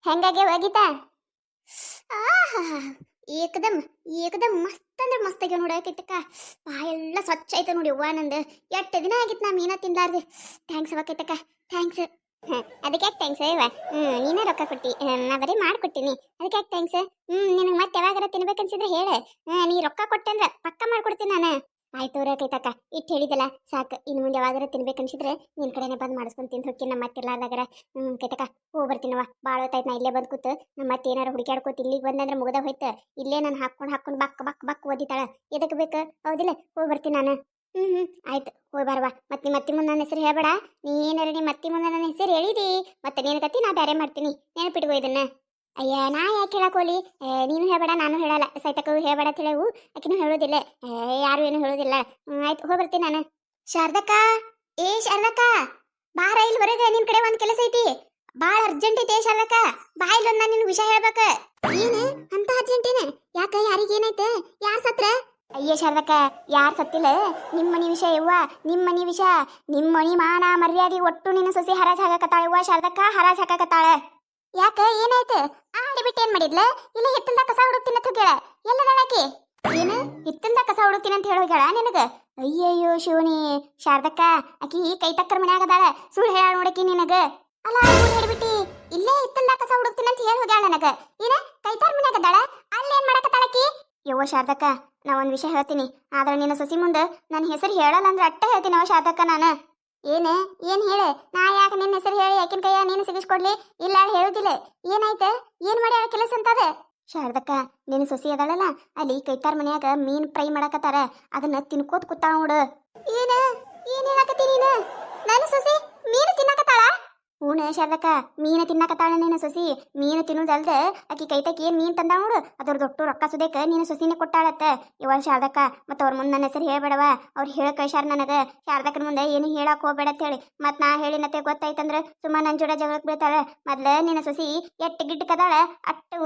ಹೆಂಗಾಗೆ ಹೋಗಿತಾ ಆಹಾ ಏಕದಮ್ ಏಕದಮ್ ಮಸ್ತ್ ಅಂದ್ರೆ ಮಸ್ತ್ ಆಗ್ಯಾವ ನೋಡಕೈತಕ್ಕ ಬಾಯೆಲ್ಲ ಸ್ವಚ್ಛ ಐತೆ ನೋಡಿ ಅವ್ವ ನಂದು ಎಷ್ಟು ದಿನ ಆಗಿತ್ತು ನಾ ಮೀನಾ ತಿನ್ಲಾರ್ದೆ ಥ್ಯಾಂಕ್ಸ್ ಅವಕೈತಕ್ಕ ಥ್ಯಾಂಕ್ಸ್ ಅದಕ್ಕೆ ಯಾಕೆ ಥ್ಯಾಂಕ್ಸ್ ಇವ ನೀನೇ ರೊಕ್ಕ ಕೊಟ್ಟಿ ನಾ ಬರೀ ಮಾಡ್ಕೊಟ್ಟಿನಿ ಅದಕ್ಕೆ ಯಾಕೆ ಥ್ಯಾಂಕ್ಸ್ ನಿನಗೆ ಮತ್ತೆ ಯಾವಾಗಾರ ತಿನ್ಬೇಕನ್ಸಿದ್ರೆ ಹೇಳ ನೀ ರೊಕ್ಕ ಕೊಟ್ಟೆ ಅಂದ್ರೆ ಪಕ್ಕ ಮಾಡ್ಕೊಡ್ತೀನಿ ನಾನು ಆಯ್ತು ಕೈತಕ್ಕ ಇಟ್ಟು ಹೇಳಿದಲ್ಲ ಸಾಕು ಇನ್ನು ಮುಂದೆ ಯಾವಾಗಾರ ತಿನ್ಬೇಕನ್ಸಿದ್ರೆ ನಿನ್ ಕಡೆನೆ ಬಂದು ಮಾಡಿಸ್ಕೊಂಡು ತಿಂದು ಹೋಗಿ ನಮ್ಮ ಮತ್ತಿರ್ಲಾರ್ದಾಗರ ಕೈತಕ್ಕ ಹೋಗಿ ಬರ್ತೀನವ ಭಾಳ ಹೊತ್ತಾಯ್ತು ನಾ ಇಲ್ಲೇ ಬಂದು ಕೂತು ನಮ್ಮ ಮತ್ತೆ ಏನಾರು ಹುಡುಕ್ಯಾಡ್ಕೋತ ಇಲ್ಲಿಗೆ ಬಂದಂದ್ರೆ ಮುಗ್ದ ಹೋಯ್ತು ಇಲ್ಲೇ ನಾನು ಹಾಕೊಂಡು ಬಕ್ ಬಕ್ ಬಕ್ ಓದಿತಾಳ ಎದಕ್ಕೆ ಬೇಕು ಹೌದಿಲ್ಲ ಹೋಗಿ ಬರ್ತೀನಿ ನಾನು ಆಯ್ತು ಹೋಗಿ ಬರವಾ ಮತ್ತೆ ಮತ್ತೆ ಮುಂದೆ ನನ್ನ ಹೆಸರು ಹೇಳ್ಬೇಡ ನೀನಾರ ನಿಮ್ಮ ಮತ್ತೆ ಮುಂದೆ ನನ್ನ ಹೆಸರು ಹೇಳಿದಿ ಮತ್ತೆ ನೀನು ಕತ್ತಿ ನಾ ಬೇರೆ ಮಾಡ್ತೀನಿ ನೆನಪಿಟ್ಕೋ ಇದನ್ನ ಅಯ್ಯ ನಾ ಯಾಕೆ ಹೇಳಕ್ ಹೋಲಿ ನೀನು ಹೇಳ್ಬೇಡ ನಾನು ಹೇಳಲ್ಲ ಸೈತಕ್ಕೂ ಹೇಳ್ಬೇಡ ಅಂತ ಹೇಳವು ಆಕಿನೂ ಹೇಳೋದಿಲ್ಲ ಯಾರು ಏನು ಹೇಳೋದಿಲ್ಲ ಆಯ್ತು ಹೋಗಿ ಬರ್ತೀನಿ ನಾನು ಶಾರದಕ್ಕ ಏ ಶಾರದಕ್ಕ ಬಾರ ಇಲ್ಲಿ ಹೊರಗೆ ನಿನ್ ಕಡೆ ಒಂದು ಕೆಲಸ ಐತಿ ಬಾಳ ಅರ್ಜೆಂಟ್ ಐತೆ ಶಾರದಕ್ಕ ಬಾ ಇಲ್ಲಿ ಒಂದು ನಾನು ನಿನ್ ವಿಷಯ ಹೇಳ್ಬೇಕ ಏನು ಅಂತ ಅರ್ಜೆಂಟೇನ ಯಾಕ ಯಾರಿಗೆ ಏನೈತೆ ಯಾರು ಸತ್ರ ಅಯ್ಯ ಶಾರದಕ್ಕ ಯಾರು ಸತ್ತಿಲ್ಲ ನಿಮ್ಮ ಮನಿ ವಿಷಯ ಯವ್ವ ನಿಮ್ಮ ಮನಿ ವಿಷಯ ನಿಮ್ಮ ಮನಿ ಮಾನ ಮರ್ಯಾದೆ ಒಟ್ಟು ನಿನ್ನ ಸೊಸೆ ಹರಾಜ್ ಹಾಕಕತ್ತಾಳ ಯವ್ವ ಶಾರದಕ್ಕ ಹರಾಜ್ ಹಾಕಕತ್ತಾಳ ಯಾಕ ಏನಾಯ್ತು ಆಡಿ ಬಿಟ್ಟು ಏನ್ ಮಾಡಿದ್ಲ ಇಲ್ಲ ಹಿತ್ತಲ್ದ ಕಸ ಹುಡುಕ್ತೀನಿ ಅಂತ ಹೇಳ ಎಲ್ಲದಾಳಾಕಿ ಏನು ಹಿತ್ತಲ್ದ ಕಸ ಹುಡುಕ್ತೀನಿ ಅಂತ ಹೇಳೋಗ್ಯಾಳ ನಿನಗ ಅಯ್ಯಯ್ಯೋ ಶಿವನಿ ಶಾರದಕ್ಕ ಆಕಿ ಕೈ ತಕ್ಕರ ಮನ್ಯಾಗ ಅದಾಳ ಸುಳ್ಳು ಹೇಳ ನೋಡಕಿ ನಿನಗ ಅಲ್ಲ ಹೇಳ್ಬಿಟ್ಟಿ ಇಲ್ಲೇ ಹಿತ್ತಲ್ದ ಕಸ ಹುಡುಕ್ತೀನಿ ಅಂತ ಹೇಳಿ ಹೋಗ್ಯಾಳ ನನಗ ಏನ ಕೈತಾರ ಮನ್ಯಾಗ ಅದಾಳ ಅಲ್ಲೇನ್ ಮಾಡಕತ್ತಾಳಕಿ ಯವ್ವ ಶಾರದಕ್ಕ ನಾ ಒಂದ್ ವಿಷಯ ಹೇಳ್ತೀನಿ ಆದ್ರೆ ನಿನ್ನ ಸೊಸಿ ಮುಂದೆ ನನ್ನ ಹೆಸರು ಹೇಳಲ್ಲ ಅಂದ್ರೆ ಅಟ್ಟ ಹೇಳ್ತೀನಿ ಅವ ಶಾರದಕ್ಕ ನಾನು ಏನ್ ಹೇಳ ನಾ ಯಾಕೆ ನಿನ್ನ ಹೆಸರು ಹೇಳಿ ಯಾಕಿನ ಕೈಯ ನೀನು ಸಿಗಿಸ್ಕೊಡ್ಲಿ ಇಲ್ಲ ಹೇಳುದಿಲ್ಲ ಏನಾಯ್ತ ಏನ್ ಮಾಡ್ಯಾಳ ಕೆಲಸ ಅಂತದ ಶಾರದಕ್ಕ ನಿನ್ನ ಸೊಸಿ ಅದಳಲ್ಲ ಅಲ್ಲಿ ಕೈತಾರ ಮನ್ಯಾಗ ಮೀನ್ ಫ್ರೈ ಮಾಡಕತ್ತಾರ ಅದನ್ನ ತಿನ್ಕೋತ ಕೂತಾಳ ನೋಡು ಏನ್ ಹೇಳಕತ್ತಿ ನೀನು ನನ್ನ ಸೊಸಿ ಮೀನು ತಿನ್ನಕತ್ತಾಳ ಹೂನ ಶಾರದಕ್ಕ ಮೀನು ತಿನ್ನಕತ್ತಾಳ ನಿನ್ನ ಸೊಸಿ ಮೀನು ತಿನ್ನುದಲ್ದ ಆಕಿ ಕೈತಕ್ಕೆ ಏನ್ ಮೀನ್ ತಂದ ನೋಡು ಅದ್ರ ದೊಡ್ಡ ರೊಕ್ಕ ಸುದೇಕ ನೀನು ಸೊಸಿನೇ ಕೊಟ್ಟಾಳತ್ತ ಇವ ಶಾರದಕ್ಕ ಮತ್ತ ಅವ್ರ ಮುಂದೆ ನನ್ನ ಹೆಸರು ಹೇಳ್ಬೇಡವ ಅವ್ರು ಹೇಳ ಕಳ್ಸಾರ ನನಗ ಶಾರದಕ್ಕನ ಮುಂದೆ ಏನು ಹೇಳಕ್ ಹೋಗ್ಬೇಡ ಅಂತ ಹೇಳಿ ಮತ್ ನಾ ಹೇಳಿನತ್ತೆ ಗೊತ್ತಾಯ್ತಂದ್ರ ಸುಮ್ಮ ನನ್ ಜೋಡ ಜಗಳಕ್ ಬೀಳ್ತಾಳ ಮೊದ್ಲ ನಿನ್ನ ಸೊಸಿ ಎಟ್ಟು ಗಿಟ್ಟಕದಾಳ ಅಟ್ಟು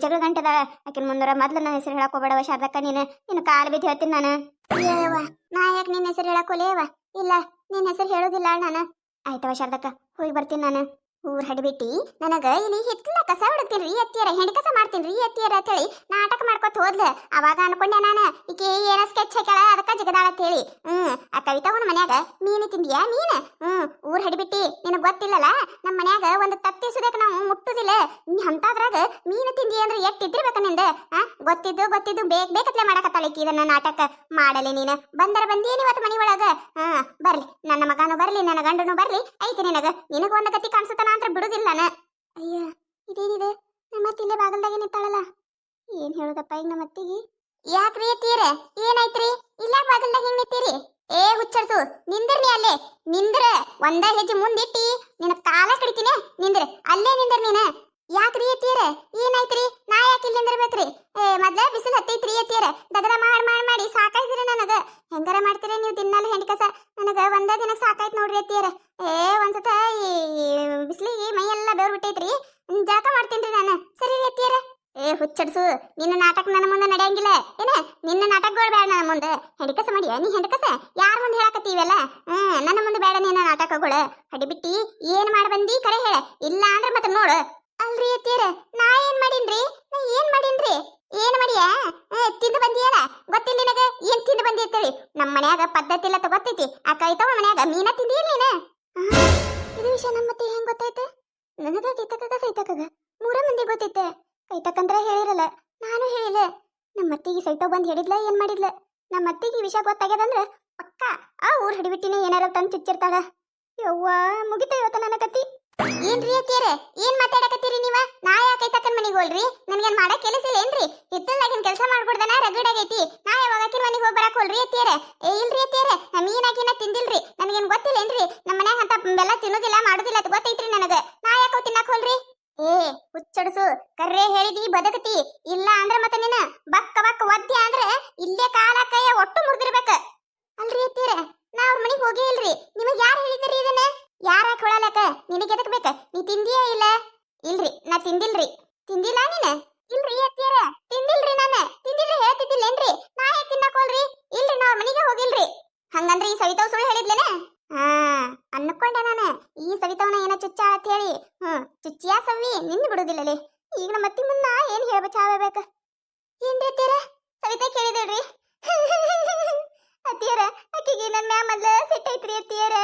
ಜಗಳ ಗಂಟದಾಳ ಆಕಿನ ಮುಂದರ ಮೊದ್ಲು ನನ್ನ ಹೆಸರು ಹೇಳಕ್ ಹೋಗ್ಬೇಡವ ಶಾರದಕ್ಕ ನಿನ್ನ ಕಾಲು ಬಿದ್ದು ಹೇಳ್ತೀನಿ ನಾನು ಅಯ್ಯವ್ವ ನಾ ಯಾಕೆ ನಿನ್ನ ಹೆಸರು ಹೇಳಕ್ ಹೋಲೇವ ಇಲ್ಲ ನಿನ್ನ ಹೆಸರು ಹೇಳೋದಿಲ್ಲ ನಾನು ಆಯ್ತವ ಶಾರದಕ್ಕ ಹೋಗಿ ಬರ್ತೀನಿ ನಾನು ಊರ್ ಹಡಿಬಿಟ್ಟಿ ನನಗ ಇಲ್ಲಿ ಹಿತ್ತಲ ಕಸ ಹೊಡ್ತೀನ್ರಿ ಎತ್ತಿಯರ ಹೆಂಡಿ ಕಸ ಮಾಡ್ತೀನ್ರಿ ಎತ್ತಿಯರ ಅಂತ ಹೇಳಿ ನಾಟಕ ಮಾಡ್ಕೊತ ಹೋದ್ಲ ಅವಾಗ ಅನ್ಕೊಂಡೆ ನಾನು ಈಕೆ ಏನೋ ಸ್ಕೆಚ್ ಹಾಕ್ಯಾಳ ಅದಕ್ಕ ಜಗದಾಳ ಅಂತ ಹೇಳಿ ಆ ಕವಿತಾವನ ಮನ್ಯಾಗ ಮೀನು ತಿಂದಿಯಾ ನೀನ್ ಊರ್ ಹಡಿಬಿಟ್ಟಿ ನಿನಗ್ ಗೊತ್ತಿಲ್ಲಲ್ಲ ನಮ್ಮ ಮನ್ಯಾಗ ಒಂದು ತತ್ತಿ ಸುದಕ ನಾವು ಮುಟ್ಟುದಿಲ್ಲ ಅಂತದ್ರಾಗ ಮೀನು ತಿಂದಿ ಅಂದ್ರೆ ಎಟ್ಟಿದ್ದಿರ್ಬೇಕ ನಿಂದ ಗೊತ್ತಿದ್ದು ಬೇಕತ್ಲೆ ಮಾಡಕತ್ತಾಳ ಈಕಿ ಇದನ್ನ ನಾಟಕ ಮಾಡಲಿ ನೀನು ಬಂದರ ಬಂದೇನಿ ಇವತ್ತು ಮನಿ ಒಳಗ ಬರ್ಲಿ ನನ್ನ ಮಗನು ಬರ್ಲಿ ನನ್ನ ಗಂಡನು ಬರ್ಲಿ ಐತಿ ನಿನಗ ಒಂದು ಗತಿ ಕಾಣಿಸುತ್ತಾನ ಅಂತ ಬಿಡುದಿಲ್ಲ ಅಯ್ಯ ಇದೇನಿದೆ ನಮ್ಮ ಅತ್ತಿ ಇಲ್ಲೇ ಬಾಗಲ್ದಾಗೆ ನಿಂತಾಳಲ್ಲ ಏನ್ ಹೇಳುದಪ್ಪ ಈಗ ನಮ್ಮ ಅತ್ತಿಗೆ ಯಾಕ್ರಿ ಅತ್ತೀರ ಏನಾಯ್ತ್ರಿ ಇಲ್ಲ ಬಾಗಲ್ದಾಗ ಹಿಂಗ್ ನಿಂತೀರಿ ಏ ಹುಚ್ಚರ್ಸು ನಿಂದಿರ್ನಿ ಅಲ್ಲೇ ನಿಂದ್ರ ಒಂದ ಹೆಜ್ಜೆ ಮುಂದಿಟ್ಟಿ ನಿನ್ನ ಕಾಲ ಕಡಿತೀನಿ ನಿಂದ್ರ ಅಲ್ಲೇ ನಿಂದ್ರ ನೀನ ಯಾಕ್ರಿ ಅತ್ತೀರ ಏನಾಯ್ತ್ರಿ ನಾ ಯಾಕೆ ಇಲ್ಲಿ ನಿಂದಿರ್ಬೇಕ್ರಿ ಮೊದ್ಲ ಬಿಸಿಲು ಹತ್ತೈತ್ರಿ ಅತ್ತೀರ ದಗದ ಮಾಡಿ ಸಾಕಾಯ್ತ್ರಿ ನನಗ ಹೆಂಗಾರ ಮಾಡ್ತೀರಿ ನೀವು ದಿನಾಲು ಹೆಂಡಿ ಕಸ ನನಗ ಒಂದ ದಿನ ಸಾಕಾಯ್ತು ನೋಡ್ರಿ ಅತ್ತೀರ ಒಂದ್ಸತ ಈ ಬಿಸಿಲಿಗೆ ಮೈ ಎಲ್ಲ ಬೇರ್ ಬಿಟ್ಟೈತ್ರಿ ಜಾಕ ಮಾಡ್ತೀನ್ರಿ ನಾನು ಸರಿ ಅತ್ತೀರ ಹುಚ್ಚಡ್ಸು ನಿನ್ನ ನಾಟಕ ನನ್ನ ಮುಂದೆ ನಡೆಯಂಗಿಲ್ಲ ಏನ ನಿನ್ನ ನಾಟಕಗಳು ಬೇಡ ನನ್ನ ಮುಂದೆ ಹೆಂಡಿಕಸ ಮಾಡಿಯ ನೀ ಹೆಂಡಕಸ ಯಾರ ಮುಂದೆ ಹೇಳಕತ್ತೀವಲ್ಲ ನನ್ನ ಮುಂದೆ ಬೇಡ ನಿನ್ನ ನಾಟಕಗಳು ಹಡಿಬಿಟ್ಟಿ ಏನ್ ಮಾಡಿ ಬಂದಿ ಕರೆ ಹೇಳ ಇಲ್ಲ ಅಂದ್ರೆ ಮತ್ತೆ ನೋಡು ಅಲ್ರಿ ಅತ್ತೀರ ನಾ ಏನ್ ಮಾಡೀನ್ರಿ ಏನ್ ಮಾಡಿಯ ತಿಂದು ಬಂದಿಯಲ್ಲ ಗೊತ್ತಿಲ್ಲ ನಿನಗ ಏನ್ ತಿಂದು ಬಂದಿ ಅಂತೇಳಿ ನಮ್ಮ ಮನ್ಯಾಗ ಪದ್ಧತಿ ಇಲ್ಲ ಗೊತ್ತೈತಿ ಆ ಕೈತವ ಮನ್ಯಾಗ ಮೀನ ತಿಂದಿಲ್ಲ ನೀನ ಇದು ವಿಷಯ ನಮ್ಮ ಮತ್ತೆ ಹೆಂಗ್ ಗೊತ್ತಾಯ್ತು ನನಗ ಕೈತಕ್ಕ ಸೈತಕ್ಕಗ 3 ಮಂದಿ ಗೊತ್ತೈತೆ ಕೈತಕ್ಕಂದ್ರ ಹೇಳಿರಲ್ಲ ನಾನು ಹೇಳಿಲ್ಲ ನಮ್ಮ ಅತ್ತಿಗೆ ಸೈತವ್ ಬಂದ್ ಹೇಳಿದ್ಲ ಏನ್ ಮಾಡಿದ್ಲ ನಮ್ಮ ಅತ್ತಿಗೆ ವಿಷಯ ಗೊತ್ತಾಗ್ಯದಂದ್ರ ಪಕ್ಕ ಆ ಊರ್ ಹಿಡಿಬಿಟ್ಟಿನಿ ಏನಾರ ತಂದು ಚುಚ್ಚಿರ್ತಾಳ ಯವ್ವ ಮುಗಿತ ಇವತ್ತ ನನ್ನ ಕತ್ತಿ ಏನ್ರಿ ಅತ್ತೀರ ಏನ್ ಮಾತಾಡಕತ್ತೀರಿ ನೀವ ನಾ ಯಾಕೆ ಕೈತಕ್ಕನ್ ಮನಿಗೆ ಹೋಲ್ರಿ ನನ್ಗೇನ್ ಮಾಡಕ್ ಕೆಲಸ ಇಲ್ಲ ಏನ್ರಿ ಹಿತ್ತಲ್ದಾಗಿನ ಕೆಲಸ ಮಾಡ್ಕೊಡ್ದನ ರಗಡಾಗೈತಿ ನಾ ಯಾವಾಗ ಆಕಿನ ಮನಿಗೆ ಹೋಗಿ ಬರಕ್ ಹೋಲ್ರಿ ಅತ್ತೀರ ಇಲ್ರಿ ಅತ್ತೀರ ನಾ ಮೀನಾಕಿನ ತಿಂದಿಲ್ರಿ ನನ್ಗೇನ್ ಗೊತ್ತಿಲ್ಲ ಏನ್ರಿ ನಮ್ಮ ಮನ್ಯಾಗ ಅಂತ ಬೆಲ್ಲ ತಿನ್ನೋದಿಲ್ಲ ಮಾಡುದಿಲ್ಲ ಅಂತ ಗೊತ್ತೈತ್ರಿ ನನಗ ನಾ ಯಾಕೋ ತಿನ್ನಕ್ ಹೋಲ್ರಿ ಹುಚ್ಚಡಸು ಕರ್ರೆ ಹೇಳಿದಿ ಬದಕತಿ ಇಲ್ಲ ಅಂದ್ರ ಮತ್ತೆ ನೀನ ಬಕ್ಕ ಒದ್ದಿ ಅಂದ್ರ ಇಲ್ಲೇ ಕಾಲ ಕೈಯ ಒಟ್ಟು ಮುರಿದಿರ್ಬೇಕ ಅಲ್ರಿ ಅತ್ತೀರ ನಾ ಅವ್ರ ಮನಿಗೆ ಹೋಗೇ ಇಲ್ರಿ ನಿಮಗ್ ಯಾರು ಹೇಳಿದ್ರಿ ಇದನ್ನ ಯಾರ ಕೊಳಲಕ ನಿನಗೆ ಎದಕ್ ಬೇಕ ನೀ ತಿಂದಿಯೇ ಇಲ್ಲ ಇಲ್ರಿ ನಾ ತಿಂದಿಲ್ರಿ ತಿಂದಿಲ್ಲ ನೀನ ಇಲ್ರಿ ಅತ್ತೀರ ತಿಂದಿಲ್ರಿ ನಾನು ತಿಂದಿದ್ರೆ ಹೇಳ್ತಿದ್ದಿಲ್ಲೇನ್ರಿ ನಾ ಯಾಕೆ ತಿನ್ನಕ್ ಹೋಲ್ರಿ ಇಲ್ರಿ ನಾ ಅವ್ರ ಮನಿಗೆ ಹೋಗಿಲ್ರಿ ಹಂಗಂದ್ರೆ ಈ ಸವಿತಾವ್ ಸುಳ್ಳು ಹೇಳಿದ್ಲೇನ ಅನ್ಕೊಂಡೆ ನಾನು ಈ ಸವಿತಾವನ ಏನ ಚುಚ್ಚ ಅಂತ ಹೇಳಿ ಚುಚ್ಚಿಯಾ ಸವಿ ನಿನ್ನ ನಿನ್ನ ಬಿಡುದಿಲ್ಲಲೇ. ಈಗ ನಮ್ಮ ಅತ್ತಿ ಮುಂದ ಏನ್ ಹೇಳ್ಬೇಕ? ಏನ್ರಿ ಅತ್ತಿಯರ ಸವಿತಾ ಕೇಳಿದಳ್ರಿ? ಅತ್ತಿಯರ ಆಕಿಗೆ ನನ್ನ ಮ್ಯಾ ಮೊದ್ಲ ಸೆಟ್ ಐತ್ರಿ ಅತ್ತಿಯರ.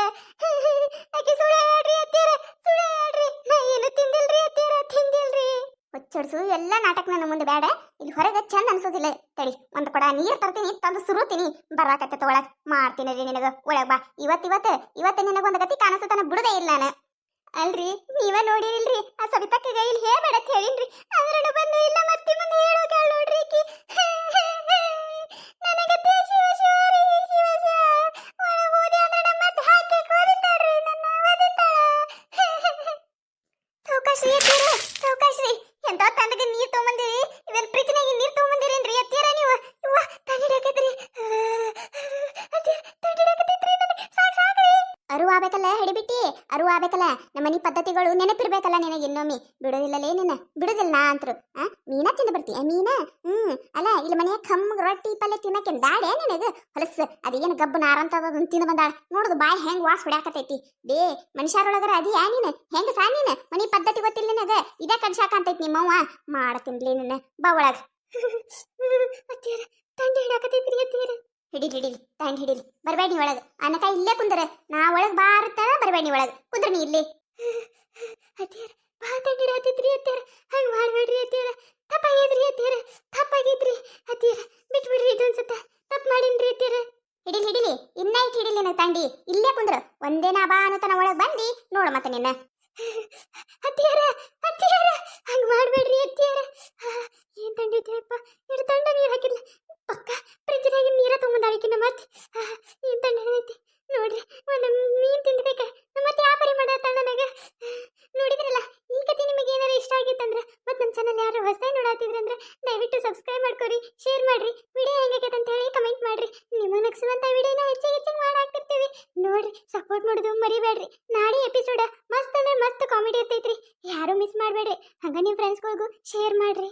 ಆಕಿ ಸುಳ್ಳು ಹೇಳ್ರಿ ಅತ್ತಿಯರ, ಸುಳ್ಳು ಹೇಳ್ರಿ. ನಾ ಏನು ತಿಂದಿಲ್ರಿ ಅತ್ತಿಯರ, ತಿಂದಿಲ್ರಿ. ಹುಚ್ಚಡ್ಸು ಎಲ್ಲ ನಾಟಕ ನನ್ನ ಮುಂದೆ ಬೇಡ. ಇಲ್ಲಿ ಹೊರಗೆ ಚಂದ ಅನ್ಸೋದಿಲ್ಲ. ತಡಿ, ಒಂದು ಕೊಡ ನೀರು ತರ್ತೀನಿ, ತಂದು ಸುರುತ್ತೀನಿ. ಬರಾಕತ್ತ ಒಳಗ್ ಮಾಡ್ತೀನಿ ರೀ ನಿನಗ. ಒಳಗ್ ಬಾ. ಇವತ್ತು ನಿನಗೊಂದು ಗತಿ ಕಾಣಿಸ್ತಾನ ಬಿಡುದೇ ಇಲ್ಲ ನಾನು. ಅಲ್ರಿ ನೀವ ನೋಡಿರಿಲ್ರಿ ಆ ಸವಿತಕ್ಕಗ ಇಲ್ಲಿ ಹೇಳ್ಬೇಡ ಅಂತ ಹೇಳಿನ್ರಿ. ಆದ್ರೂ ಬಂದು ಇಲ್ಲ ಮತ್ತೆ ಮುಂದೆ ಹೇಳೋ ಕೇಳ ನೋಡ್ರಿ ಆಕಿ. ನನಗತ್ತೆ ಶಿವ ಶಿವ ರೀ, ಶಿವ ಶಿವ. ಒಳಗ್ ಹೋದೆ ಅಂದ್ರೆ ನಮ್ಮ ಮತ್ತೆ ಹಾಕಿ ಕೋರಿತಾಳ್ರಿ, ನನ್ನ ಓದಿತಾಳ. ಚೌಕಾಶ್ರೀ ಅತ್ತೀರ, ಚೌಕಾಶ್ರೀ. ಎಂತ ತಂಡಗೆ ನೀರ್ ತಗೊಂಬಂದಿರಿ. ಇವೆಲ್ಲ ಪ್ರೀತಿನಾಗಿ ನೀರ್ ತಗೊಂಬಂದಿರೇನ್ರಿ ಅತ್ತೀರ ನೀವು? ಇವ್ವ ತಣ್ಣಿಡಾಕತ್ರಿ, ತಣ್ಣಿಡಾಕತ್ತೈತ್ರಿ ನನಗೆ. ಸಾಕ್ರಿ. ಅರು ಆಗ್ಬೇಕಲ್ಲ ಹಿಡಿಬಿಟ್ಟಿ, ಅರು ಆಗ್ಬೇಕಲ್ಲ. ನಮ್ಮ ಮನಿ ಪದ್ಧತಿಗಳು ನೆನಪಿರ್ಬೇಕಲ್ಲ ನಿನಗೆ. ಇನ್ನೊಮ್ಮೆ ಬಿಡೋದಿಲ್ಲಲೇ ನಿನ್ನ, ಬಿಡುದಿಲ್ಲ ನಾ ಅಂತರು. ಮೀನಾ ತಿಂದು ಬರ್ತೀಯ ಮೀನಾ? ಅಲ್ಲ ಇಲ್ಲಿ ಮನೆಯ ಕಮ್ಮ ರೊಟ್ಟಿ ಪಲ್ಯ ತಿನ್ನಕ್ಕೆ ಬ್ಯಾಡೆ ನಿನಗೆ. ಹೊಲಸ್ ಅದೇನು ಗಬ್ಬು ನಾರಂತದ ತಿಂದು ಬಂದಾಳ ನೋಡುದು. ಬಾಯಿ ಹೆಂಗ್ ವಾಸ್ ಹೊಡ್ಯಾಕತೈತಿ. ಬೇ ಮನುಷ್ಯರೊಳಗರ ಅದಿಯಾ ನೀನು? ಹೆಂಗ ಸಾ ನೀನು? ಮನಿ ಪದ್ಧತಿ ಗೊತ್ತಿಲ್ಲ ನಿನಗ? ಇದ ಕಡ್ಸಾಕ ಅಂತೈತಿ ನಿಮ್ಮವ್ವ. ಮಾಡತಿನ್ಲಿ ನಿನ್ನ. ಬಾ ಒಳಗ. ಅತ್ತೀರ ತಂಡಿ ಹಿಡಾಕತೈತ್ರಿ ಅತ್ತೀರ. ಹಿಡಿಲಿ ತಂಡ್ ಹಿಡಿಲಿ. ಬರ್ಬೇಡಿ ನೀ ಒಳಗ. ಅನ್ನಕ ಇಲ್ಲೇ ಕುಂದ್ರ. ನಾ ಒಳಗ್ ಬಾರತ್ತ ಬರ್ಬೇಡಿ ಒಳಗ. ಕುಂದ್ರ ನೀ ಇಲ್ಲಿ. ಅತ್ತೀರ ಬಾ ತಂಡ್ ಹಿಡಾಕತೈತ್ರಿ ಅತ್ತೀರ. ಹಂಗ ಮಾಡ್ಬೇಡ್ರಿ ಅತ್ತೀರ. ತಪ್ಪಾಗೈತ್ರಿ ಅತ್ತೀರ, ತಪ್ಪಾಗೈತ್ರಿ ಅತ್ತೀರ. ಬಿಟ್ಬಿಡ್ರಿ ಇದೊಂದ್ಸತ. ತಪ್ಪು ಮಾಡಿನ್ರಿ ಅತ್ತೀರ. ಹಿಡಿಲಿ ಇನ್ನ ಇಟ್ಟು ಹಿಡಿಲಿ ನನಗೆ ತಂಡಿ. ಇಲ್ಲೇ ಕುಂದ್ರ. ಒಂದೇ ನಾ ಬಾ ಅನ್ನತನ ಒಳಗ್ ಬಂದಿ ನೋಡ ಮತ್ತೆ ನಿನ್ನ. ಅತ್ತೀರ ಅತ್ತೀರ ಹಂಗ ಮಾಡ್ಬೇಡ್ರಿ ಅತ್ತೀರ. ಏನ್ ತಂಡಿದ್ಯಪ್ಪ, ಇಷ್ಟು ತಂಡ ನೀರ್ ಹಾಕಿಲ್ಲ. ಪಕ್ಕ ಫ್ರಿಜ್ನಾಗ ನೀರ ತಗೊಂಬಂದಾಳಿಕಿನ ಮತ್ತೆ. ಏನ್ ತಂಡ ಐತಿ ನೋಡ್ರಿ. ಒಂದು ಮೀನ್ ತಿಂದ್ಬೇಕ ಮತ್ತೆ ವ್ಯಾಪಾರಿ ಮಾಡೋ ತಂಡನಾಗ. ನೋಡಿದ್ರಲ್ಲ. ಈ ಕತೆ ನಿಮಗೆ ಏನಾರ ಇಷ್ಟ ಆಗಿತ್ತಂದ್ರ ಮತ್ತೆ ನಮ್ಮ ಚಾನಲ್ ಯಾರು ಹೊಸದಾಗಿ ನೋಡಾತಿದ್ರಂದ್ರ ದಯವಿಟ್ಟು ಸಬ್ಸ್ಕ್ರೈಬ್ ಮಾಡ್ಕೊರಿ, ಶೇರ್ ಮಾಡ್ರಿ. ವಿಡಿಯೋ ಹೆಂಗಾಗೈತೆ ಅಂತ ಹೇಳಿ ಕಮೆಂಟ್ ಮಾಡ್ರಿ. ನಿಮಗೆ ನಗಿಸುವಂತ ವಿಡಿಯೋನ ಹೆಚ್ಚಿಗೆ ಮಾಡಾಕ್ತಿರ್ತೀವಿ ನೋಡ್ರಿ. ಸಪೋರ್ಟ್ ಮಾಡೋದು ಮರಿಬೇಡ್ರಿ. ನಾಳೆ ಎಪಿಸೋಡ್ ಮಸ್ತ್ ಅಂದ್ರೆ ಮಸ್ತ್ ಕಾಮಿಡಿ ಇರ್ತೈತ್ರಿ. ಯಾರು ಮಿಸ್ ಮಾಡಬೇಡ್ರಿ. ಹಂಗ ನಿಮ್ಮ ಫ್ರೆಂಡ್ಸ್ಗಳಿಗೂ ಶೇರ್ ಮಾಡ್ರಿ.